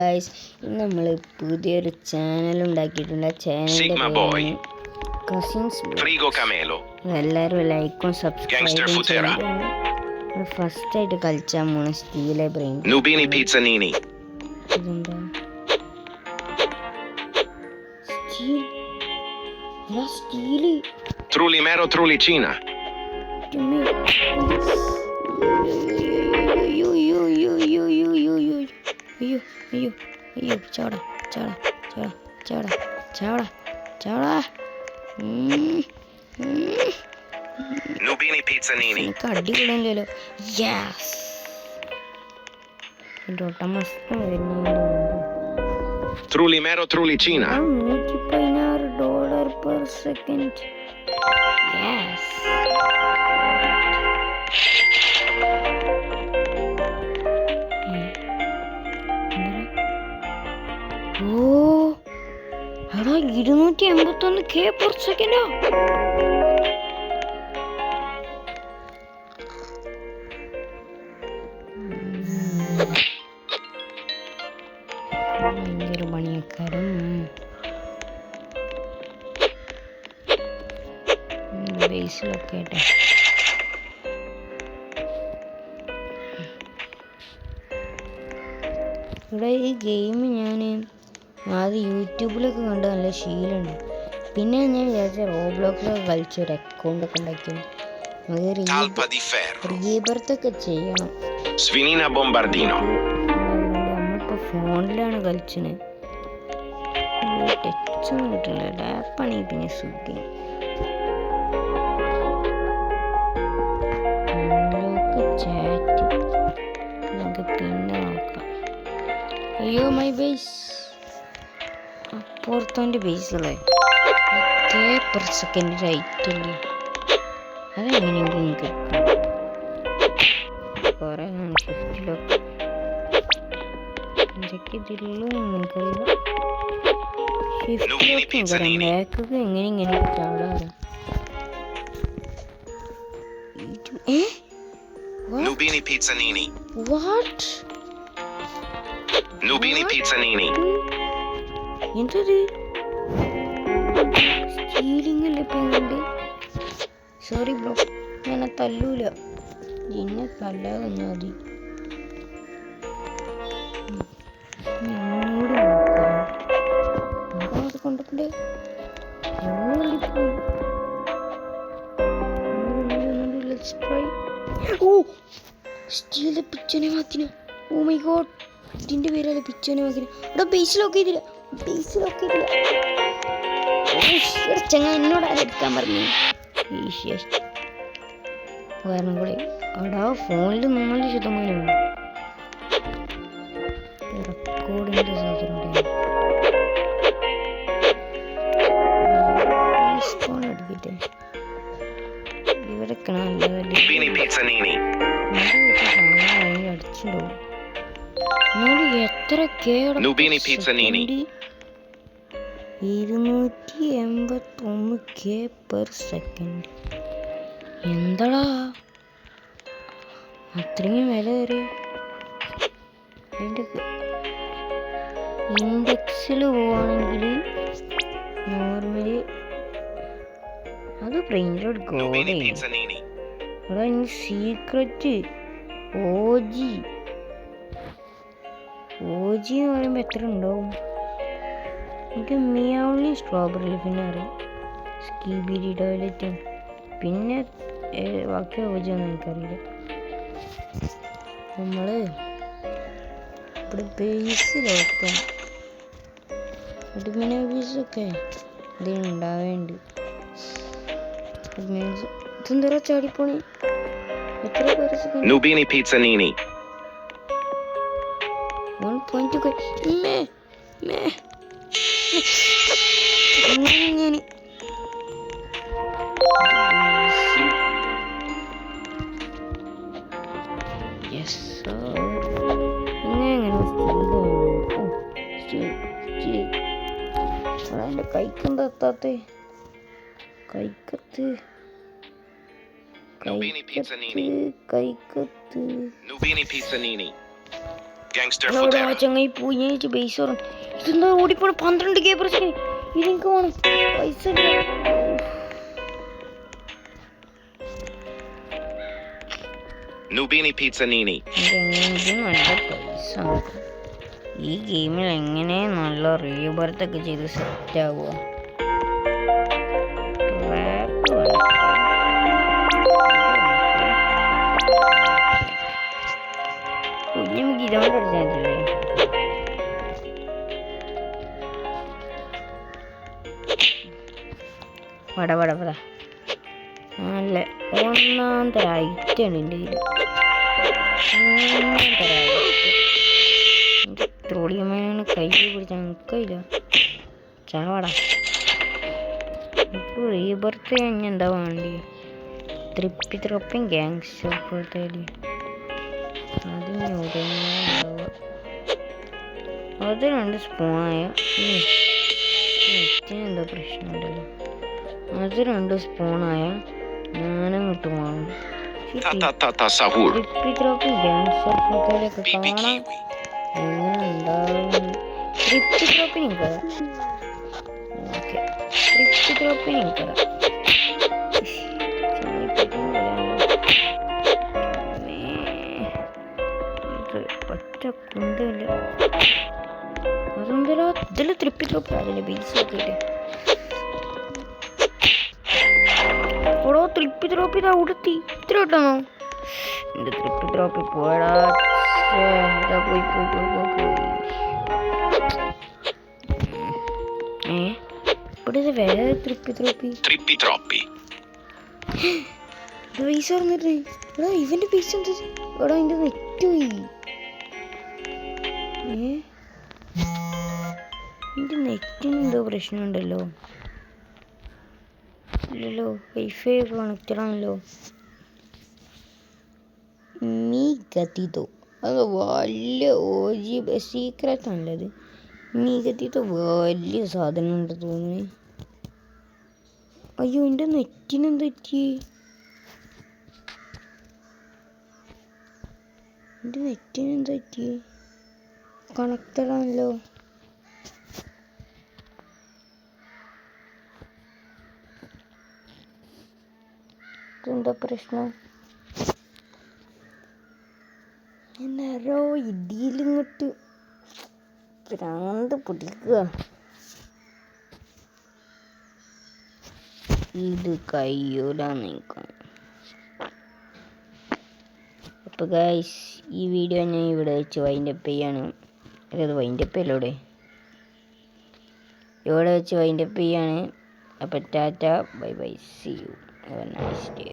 Guys, ഇന്ന് നമ്മൾ പുതിയൊരു ചാനൽ ഉണ്ടാക്കിയിട്ടുണ്ട്. ആ ചാനലിൻ്റെ പേരാണ് കസിൻസ്. എല്ലാവരും ലൈക്കും സബ്സ്ക്രൈബും ചെയ്യണം. ഫസ്റ്റ് ആയിട്ട് കളിച്ചാൽ പോണ സ്റ്റീലെ ബ്രെയിൻ. ഇതെന്താ സ്റ്റീല്? Trulimero Trulicina. അയ്യോ ചാടാ ചാടാ ചാടാ ചാടാ ചാടാ ചാടാ. Nubini Pizzanini. എനിക്ക് അടിപൊളിയല്ലോ. യെസ്, എൻ്റെ ഒട്ടമസ്ത വരുന്നുണ്ട്. Trulimero Trulicina. $116 per second. Yes. ഓ എടാ, 281K per second. ഭയങ്കര പണിയക്കാരും ബേസിലൊക്കെ ആയിട്ട്. ഇവിടെ ഈ ഗെയിം ഞാൻ ആദ്യം യൂട്യൂബിലൊക്കെ കണ്ട് നല്ല ശീലമുണ്ട്. പിന്നെ ഞാൻ വിചാരിച്ച റോബ്ലോക്സിലൊക്കെ കളിച്ചൊരു അക്കൗണ്ടൊക്കെ ഉണ്ടാക്കി റീബർത്തൊക്കെ ചെയ്യണം. Svinina Bombardino. നമ്മളിപ്പോൾ ഫോണിലാണ് കളിച്ചത്. ടച്ചൊന്നും കിട്ടില്ല. ലാപ്പാണെങ്കിൽ പിന്നെ സുഖം. ചാറ്റ് നമുക്ക് പിന്നെ നോക്കാം. അയ്യോ, മൈ ബേസ് അപ്പുറത്തോൻ്റെ ബേസല്ലേ per സെക്കൻഡ് റൈറ്റല്ലേ. അതെങ്ങനെയെങ്കിലും കിട്ടും. കുറേ ഷിഫ്റ്റിലൊക്കെ എന്തൊക്കെ ഇതിലുള്ളൂ നിങ്ങൾക്കറിയില്ല. ഷിഫ്റ്റിലൊക്കെ ബാക്കൊക്കെ എങ്ങനെ ചാടാറ്. Nubini Pizzanini. What? Nubini Pizzanini. എന്തത്? സ്റ്റീലിംഗ് അല്ലേ പെങ്ങളുടെ? സോറി ബ്രോ, ഞാൻ തല്ലൂല. എന്നെ തല്ലാതെ മതി. എന്നോട് നോക്കാം കൊണ്ടിട്ടുണ്ട്. ഓ, സ്റ്റീലിന്റെ പിച്ചനെ വാക്കിന്. ഓ മൈ ഗോഡ്, ഇതിന്റെ പേരല്ലേ പിച്ചനെ വാക്കിന്. ഇവിടെ ബേസിലൊക്കെ ഇതില്ല, ബേസിലൊക്കെ ഇതില്ല. ചങ്ങ എന്നോട് എടുക്കാൻ പറഞ്ഞു. കാരണം കൂടെ അവിടെ ഫോണിൽ 4% റെക്കോർഡിന്റെ സാധനം എടുക്കട്ടെ. ഇവരൊക്കെ അടിച്ചിടും. എത്ര കേട 281K per second. എന്താടാ അത്രയും വില കയറി? അതിൻ്റെ ഇൻഡെക്സിൽ പോവാണെങ്കിൽ നോർമലി അത് പ്രിന്റഡ് ഗോൾഡ്. ഇവിടെ സീക്രറ്റ് OG എന്ന് പറയുമ്പോൾ എത്ര ഉണ്ടാവും? എനിക്ക് മിയാവുള്ളി സ്ട്രോബെറി പിന്നെ അറിയാം, സ്കീബിരി ടോയ്ലറ്റും, പിന്നെ ബാക്കി OG ഒന്നും എനിക്കറിയില്ല. നമ്മൾ ഇവിടെ ബേസിലൊക്കെ അഡ്മിൻ ഓഫീസൊക്കെ ഇതിനുണ്ടാവേണ്ട. ഇതെന്തോരാ ചാടിപ്പോണി? എത്ര പേര്? Nubini Pizzanini. 1.2. എൻ്റെ കൈക്കെന്താ എത്താത്തെ? കൈക്കത്ത് Nubini Pizzanini. കൈക്കത്ത്. Nubini Pizzanini. Gangster എടാ Futera. ചങ്ങായി പോയി ഞാൻ ബേസ് പറഞ്ഞു ഇതെന്താ ഓടിപ്പോണ 12K per second ഇതെനിക്ക് വേണം പൈസ ഇല്ല. Nubini Pizzanini. ഇതെങ്ങനെ നല്ല പൈസ ഈ ഗെയിമിൽ എങ്ങനെ നല്ല റീബർത്ത് ഒക്കെ ചെയ്ത് സെറ്റ് ആവുക. നമുക്ക് ഇതുകൊണ്ട് അടിച്ചാലേ പട നല്ല ഒന്നാം തരം ഐറ്റാണ് എൻ്റെ കയ്യിൽ. ഒന്നാം തരം എൻ്റെ ത്രോളിയമ്മയാണ് കൈ പിടിച്ചാൽ നിൽക്കില്ല ചാവടാ. ഇപ്പോൾ റീബർത്ത് കഴിഞ്ഞ എന്താ വേണ്ടി ത്രിപ്പിയും ഗ്യാങ്സ്റ്റർ പോലത്തെ അതിന് ഉടനെ അത് 2 സ്പൂണായ നെറ്റിനെന്തോ പ്രശ്നമുണ്ടല്ലോ. അത് 2 സ്പൂണായ ഞാനങ്ങോട്ട് വാങ്ങും. Sahur. ത്രിപ്പിയും ഗ്യാങ്സ്റ്റർ പോലത്തെയൊക്കെ Pipi കാണാൻ Kiwi. എങ്ങനെ ഉണ്ടാവും. ത്രിപ്പിയും കയറാം. ഓക്കെ ത്രിപ്പിയും കയറാം. ഒറ്റ കുന്തല്ല അതെന്തല്ലോ ഇതില് ത്രിപ്പിത്രോപ്പ് അതിന്റെ ബേസ് നോക്കിയിട്ട് ഓടോ ത്രിപ്പിത്രോപ്പ് ഇതാ ഉടുത്തി ഇത്ര ഇട്ടണോ എന്റെ ത്രിപ്പിത്രോപ്പി പോയടാ. പോയി ഇവിടെ വേറെ Trippi troppi. പൈസ പറഞ്ഞിട്ടേ എടാ ഇവന്റെ പൈസ എന്താ എടാ എന്റെ നെറ്റ് പോയി. എന്റെ നെറ്റിന് എന്തോ പ്രശ്നമുണ്ടല്ലോ. ഇല്ലല്ലോ വൈഫൈ കണക്റ്റഡ് ആണല്ലോ. മീ ഗതിതോ അത് വലിയ ഓജി സീക്രട്ട് ആണല്ലത്. മീ ഗതിതോ വലിയ സാധനം ഉണ്ട് തോന്നുന്നു. അയ്യോ എൻ്റെ നെറ്റിന് എന്താ പറ്റി. എൻ്റെ നെറ്റിന് എന്താ പറ്റി കണക്റ്റഡ് ആണല്ലോ. എന്താ പ്രശ്നം എന്നാരോ ഇതിലിങ്ങോട്ട് ഭ്രാന്ത് പിടിക്കുക. ഇത് കയ്യൂല നീക്കാം. അപ്പോൾ ഗൈസ് ഈ വീഡിയോ ഞാൻ ഇവിടെ വെച്ച് വൈൻഡപ്പ് ചെയ്യാണ്. അതായത് വൈൻഡപ്പ് അല്ലോടെ ഇവിടെ വെച്ച് വൈൻഡപ്പ് ചെയ്യാണ്. അപ്പോൾ tata bye bye see you have a nice day.